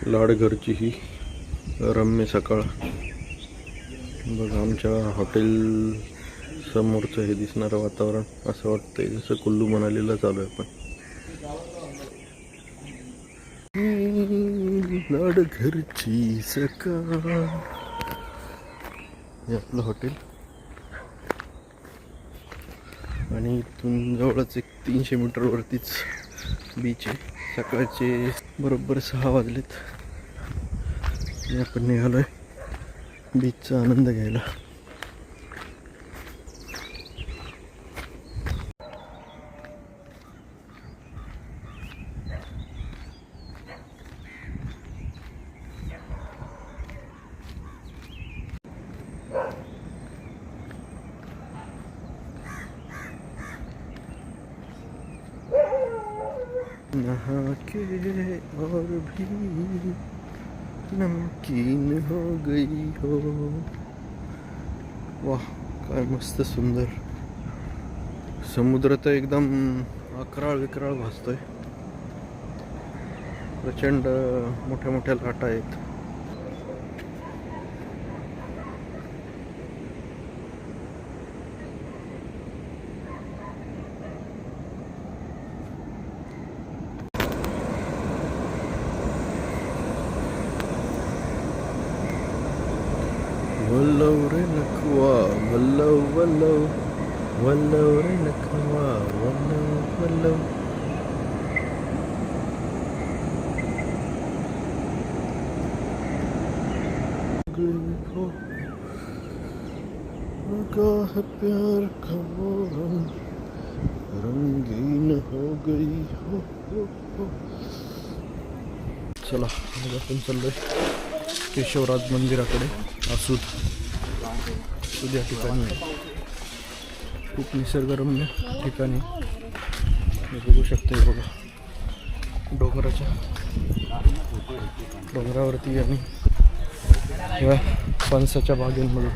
लाडघरची ही रम्य सकाळ बघा. आमच्या हॉटेल समोरचं हे दिसणारं वातावरण असं वाटतंय जसं कुल्लू मनालीला चालू आहे आपण. लाडघरची सकाळ हे आपलं हॉटेल आणि इथून जवळच एक 300 मीटरवरतीच बीच आहे. सकाळचे बरोबर 6 वाजलेत आणि आपण निघालोय बीचचा आनंद घ्यायला. नहा के और भी नमकीन हो गई हो. वाह, काय मस्त सुंदर समुद्र तर एकदम अकराळ विक्राळ भासतोय. प्रचंड मोठ्या मोठ्या लाटा आहेत. वल्लव रे नखवा वल्लव वल्लव वल्लव रे नखवा वल्लव वल्लव. है प्यार का वो रंगीन हो गई हो. चला आज आपण चाललोय केशवराज मंदिराकडे. आसूद या ठिकाणी खूप निसर्गरम्य ठिकाणी बघू शकतो. बघा डोंगरावरती आणि या फणसाच्या बागेंमधून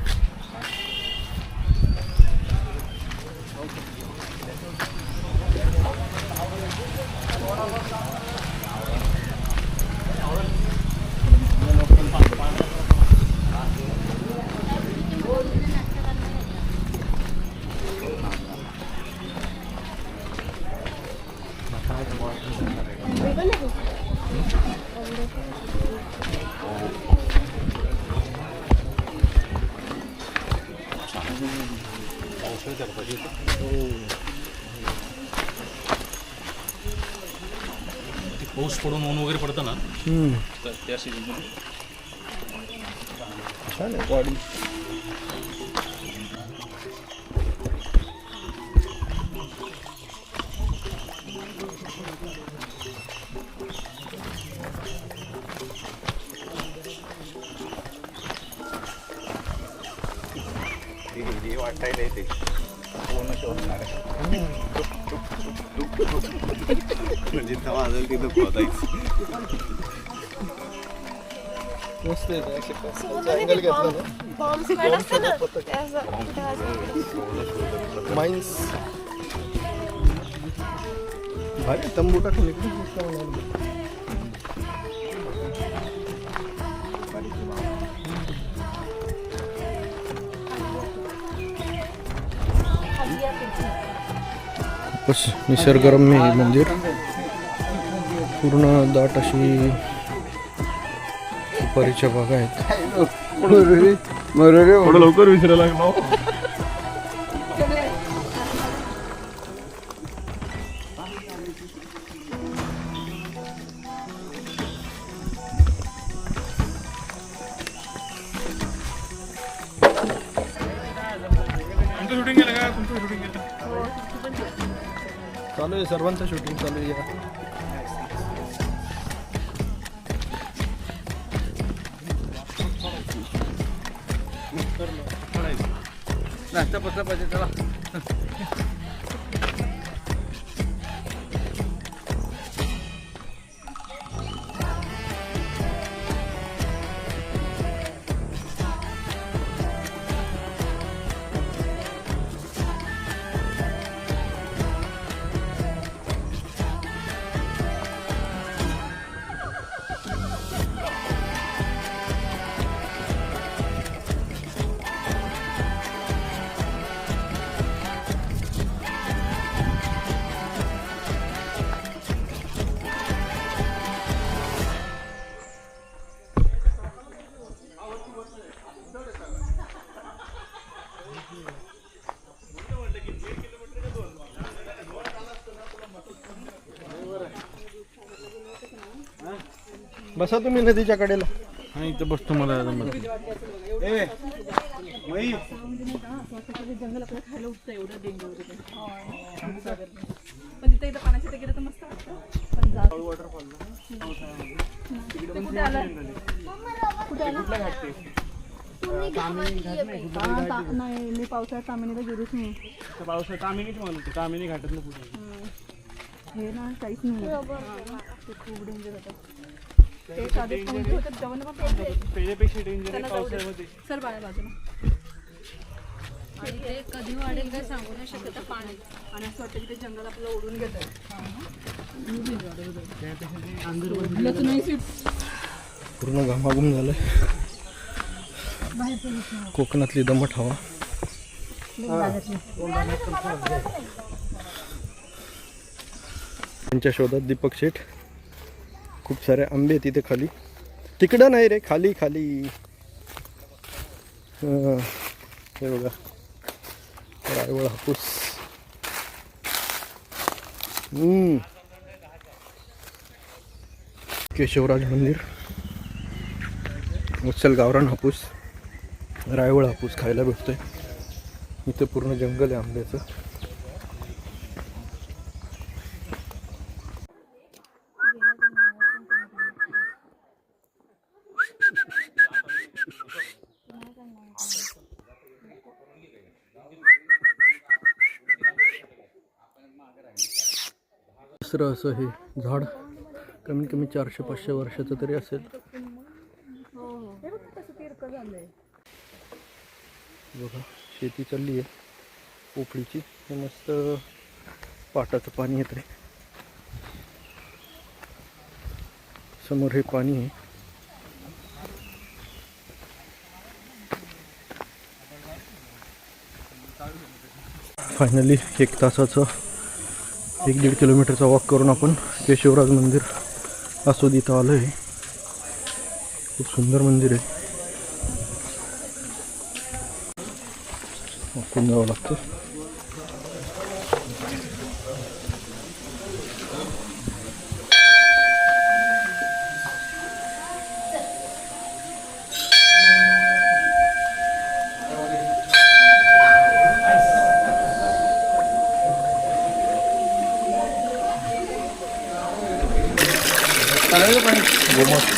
पाऊस पडून ऊन वगैरे पडतं ना तर त्या सीझनमध्ये छान आहे वाडी. वाटायला येते पूर्ण शोधणार म्हणजे तेव्हा वाजल तिथं पोहोचायचं. मस्त आहे अँगल घेतला ना. माइन्स भारी तंबू टाकून एकदम मस्त. बस निसर्गरम्य हे मंदिर. पूर्ण दाट अशी सुपारीच्या बागा आहेत. लवकर विसरायला लागलो. शूटिंग केलं का? तुमचं शूटिंग केलं चालू आहे. सर्वांचं शूटिंग चालू आहे. नाश्ता पत्ता पाहिजे चला. बसा तुम्ही नदीच्या कडेला. हा इथं बसतो मला जमत. ए मई जंगल आपल्याला खायला उठतं एवढं डेंजर होतं. पण तिथे एकदा पाण्याच्या तिकडे तर मस्त वाटतं. पण कुठे आलं? कुठे आलं? नाही मी पावसाळ्यात तामिनीला गेलीच नाही. पावसाळ्यात तामिनीच म्हणतो. तामिनी घाटातलं कुठे हे ना काहीच नाही. ते खूप डेंजर होतं. ते साधे पॉईंट होतं जेवण पण पहिल्यापेक्षा डेंजर आहे पावसाळ्यामध्ये. सर बाळा बाजूला. आणि ते कधी वाढेल काय सांगू नाही शकत पाणी. आणि असं वाटतं की ते जंगल आपल्याला ओढून घेत पूर्ण घामाघूम झालं. कोकणातली दमट हवा. त्यांच्या शोधात दीपक शेठ. खूप सारे आंबे तिथे खाली. तिकडं नाही रे, खाली खाली. हे बघा रायवळ हापूस. केशवराज मंदिर. उच्चल गावरान हापूस, रायवळ हापूस खायला भेटतोय. इथं पूर्ण जंगल आहे आंब्याचं. दुसरं असं हे झाड कमीत कमी 400-500 वर्षाचं तरी असेल. बघा शेती चालली आहे पोपळीची. हे मस्त पाटाचं पाणी येत रे. समोर हे पाणी आहे. फायनली 1 तासाचं 1-1.5 किलोमीटरचा वॉक करून आपण केशवराज मंदिर आसोद इथं आलो आहे. खूप सुंदर मंदिर आहे. वाकून जावं लागतं.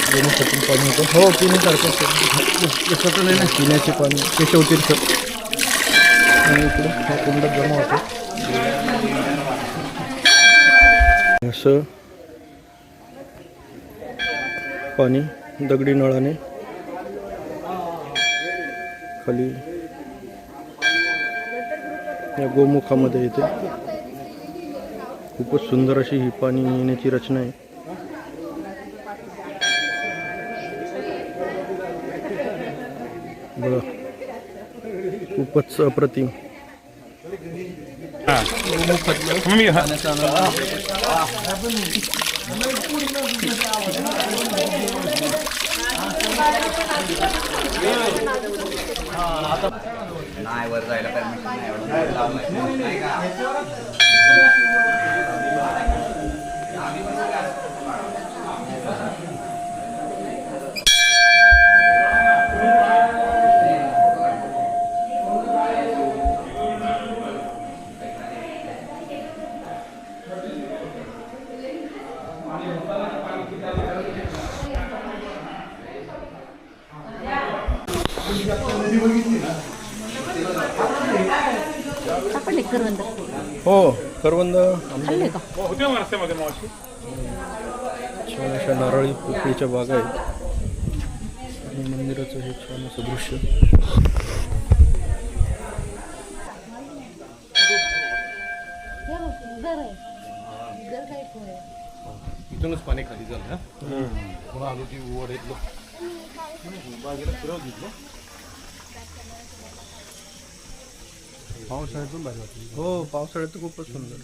गोमासातून पाणी होतं. हो पिण्यासारखं कसं नाही ना. पिण्याचे पाणी केशवतीर्थ. आणि इकडं हा कुंडात जमा होतो. असं पाणी दगडी नळाने खाली या गोमुखामध्ये येते. खूपच सुंदर अशी ही पाणी येण्याची रचना आहे. बघा खूपच अप्रतिम. नाही वर जायला परमिशन नाही का. हो करवंद. खाल्ले का? छान अशा नारळी पोकळीच्या बागा आहेत. आणि मंदिराचं हे छान असं दृश्य. इथूनच पाणी खाली झालं ना. पुन्हा आलो ती वर येतलो बागेला फिरव घेतलं. पावसाळ्यातून भारी वाटली. हो पावसाळ्यात तर खूपच सुंदर.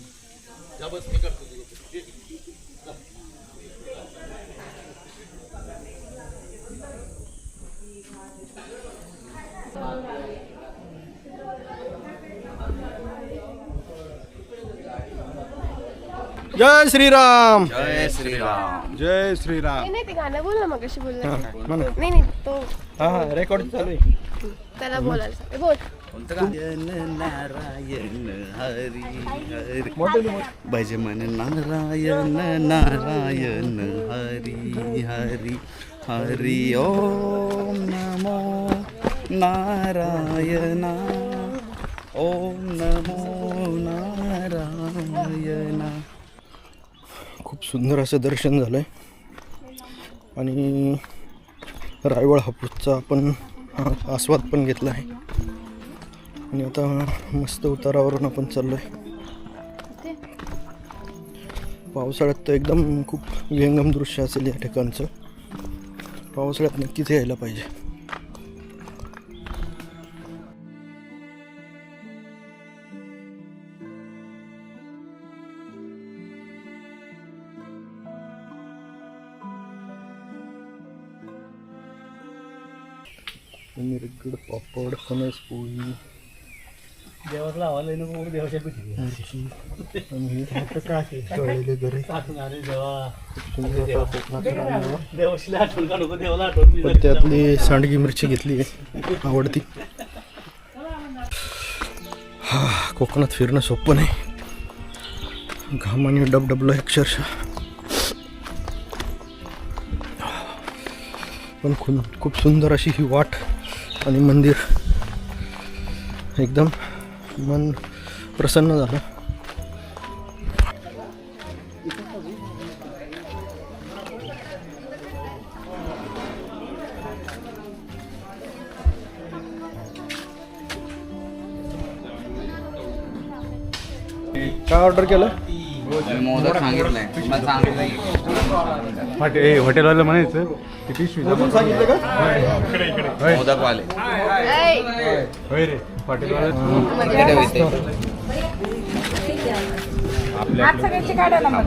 जय श्रीराम. जय श्रीराम. जय श्रीराम. नाही ते गाणं बोल ना मग कशी बोलला हा, म्हणा. नाही तो हा रेकॉर्ड चालू आहे. त्याला बोलायला सांग. बोल नारायण नारायण हरी हरी भज मन नारायण नारायण हरी हरी हरी ओम नमो नारायण ओम नमो नारायण. खूप सुंदर असं दर्शन झालं आहे आणि रायवळ हापूसचा आपण आस्वाद पण घेतला आहे आणि आता मस्त उतारावरून आपण चाललो आहे. पावसाळ्यात तर एकदम खूप विहंगम दृश्य असेल या ठिकाणचं. पावसाळ्यात नक्कीच यायला पाहिजे. मिरगड पापड फणस पोळी तळलेले गरे पण त्यातली सांडगी मिरची घेतली आहे आवडती. हा कोकणात फिरणं सोपं नाही. घामाने डबडबलं अक्षरशः. पण खूप सुंदर अशी ही वाट आणि मंदिर. एकदम मन प्रसन्न झालं. काय ऑर्डर केलं? मोदक सांगितलंय मला सांगितलंय हॉटेलवाला म्हणायचं किती सांगितलं का? मोदकवाले होय रे हॉटेलवाला आज सगळ्याची काढा ना मग